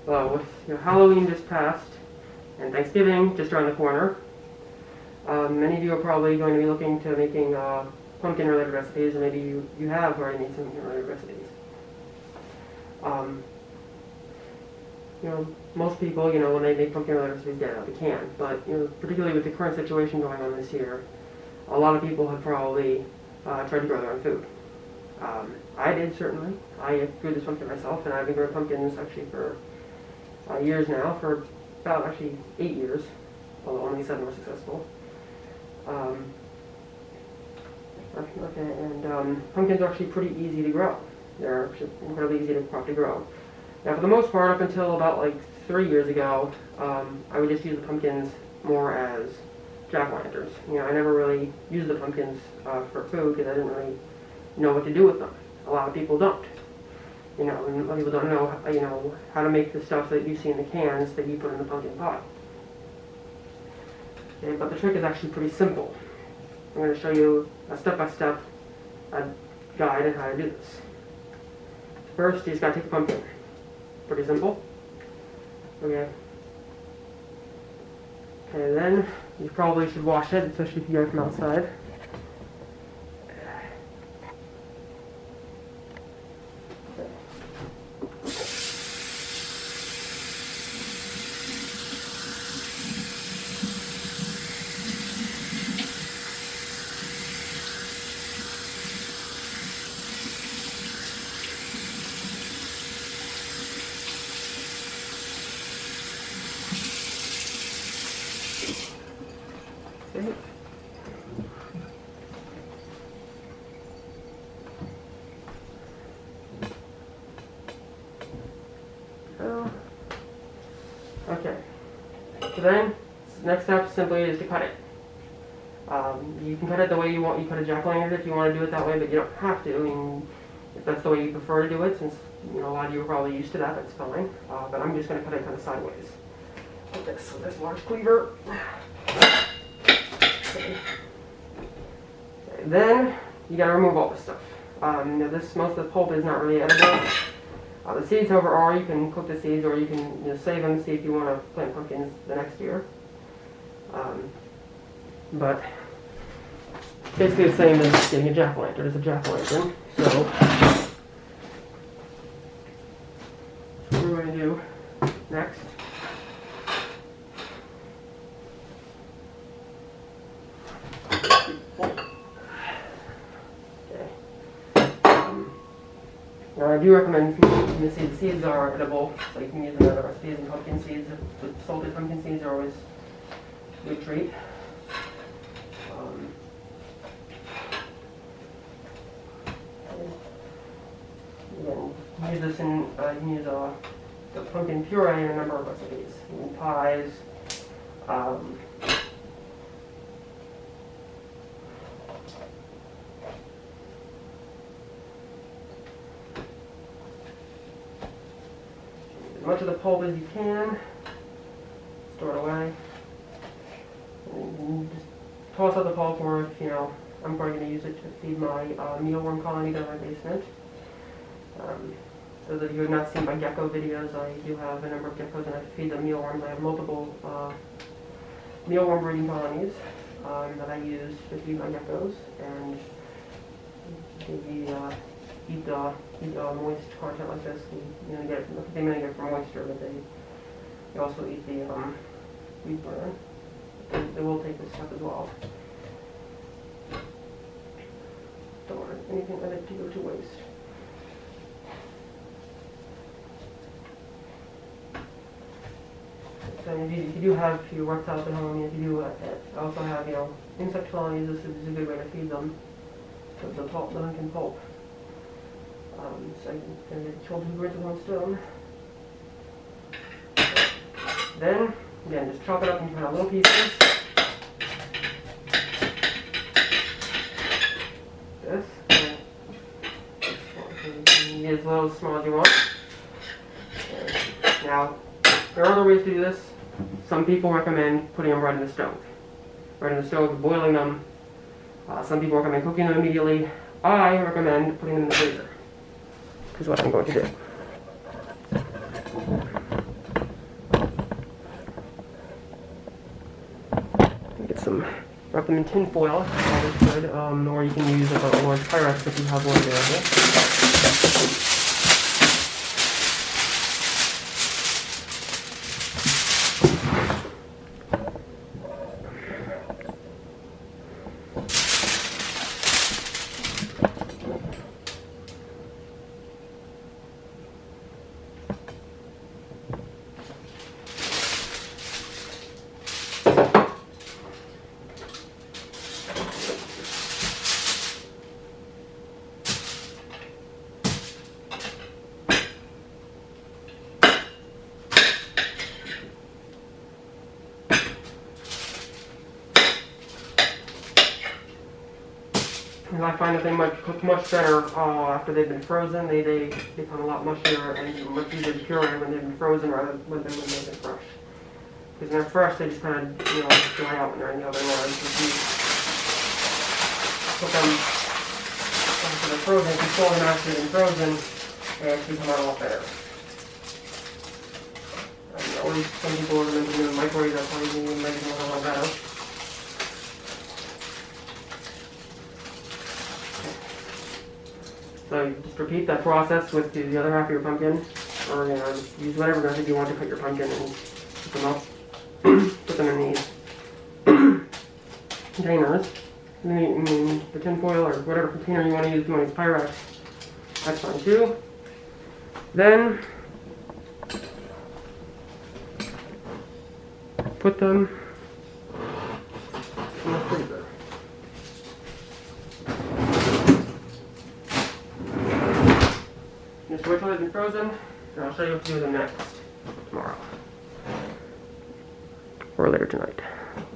Well, with Halloween just passed and Thanksgiving just around the corner, many of you are probably going to be looking to making pumpkin-related recipes, or maybe you have already made some pumpkin-related recipes. Most people, when they make pumpkin-related recipes, get it out of the can. But particularly with the current situation going on this year, a lot of people have probably tried to grow their own food. I did, certainly. I grew this pumpkin myself, and I've been growing pumpkins actually for years now, for about actually 8 years, although only 7 were successful. Pumpkins are actually pretty easy to grow. They're actually incredibly easy to grow. Now, for the most part, up until about 3 years ago, I would just use the pumpkins more as jack-o'-lanterns. I never really used the pumpkins for food because I didn't really know what to do with them. A lot of people don't. And a lot of people don't know, how to make the stuff that you see in the cans that you put in the pumpkin pie. Okay, but the trick is actually pretty simple. I'm going to show you a step-by-step guide on how to do this. First, you just got to take a pumpkin. Pretty simple. Okay, then you probably should wash it, especially if you get it from outside. Okay, so then, next step simply is to cut it. You can cut it the way you want. You cut a jack-o'-lantern if you want to do it that way, but you don't have to. I mean, if that's the way you prefer to do it, since a lot of you are probably used to that, that's fine. But I'm just going to cut it kind of sideways. Like this, with this large cleaver. Okay. Then, you got to remove all this stuff. Most of the pulp is not really edible. The seeds, however, are. You can cook the seeds, or you can save them, see if you want to plant pumpkins the next year. But basically the same as getting a jack-o'-lantern. It's a jack-o'-lantern. So what we're going to do next. Now, I do recommend the seeds. The seeds are edible, so you can use them in other recipes. And pumpkin seeds, the salted pumpkin seeds are always a good treat. You can use this in. You can use the pumpkin puree in a number of recipes, in pies. As much of the pulp as you can, store it away. And just toss out the pulp, or if I'm probably going to use it to feed my mealworm colony down in my basement. Those of you who have not seen my gecko videos, I do have a number of geckos and I feed them mealworms. I have multiple mealworm breeding colonies that I use to feed my geckos, and they eat the moist content like this. They mainly get it from moisture, but they also eat the wheat bran. They will take this stuff as well. Don't want anything of it to go to waste. So if you do have a few reptiles at home, if you do also have insect colonies, this is a good way to feed them. The pumpkin pulp. So you can get children who with one stone. Then, again, just chop it up into kind of little pieces. This. You can get as little as small as you want. Now, there are other ways to do this. Some people recommend putting them right in the stove. Right in the stove, boiling them. Some people recommend cooking them immediately. I recommend putting them in the freezer. Is what I'm going to do. wrap them in tin foil, always good, or you can use like a large Pyrex if you have one available. And I find that they cook much better after they've been frozen. They become a lot mushier and much easier to puree when they've been frozen rather than when they've been fresh. Because when they're fresh, they just kind of dry out when they're in the oven. Whereas if you put them after they're frozen, if you slowly mash them in frozen, they actually come out a lot better. Or some people recommend them in the microwave. That's how you make them a lot better. So you just repeat that process with the other half of your pumpkin, or use whatever method you want to cut your pumpkin and put them up. Put them in these containers. In the tin foil or whatever container you want to use. If you want to use Pyrex, that's fine too. Then put them in the freezer. Just wait till they've been frozen, and I'll show you what to do with them next tomorrow. Or later tonight.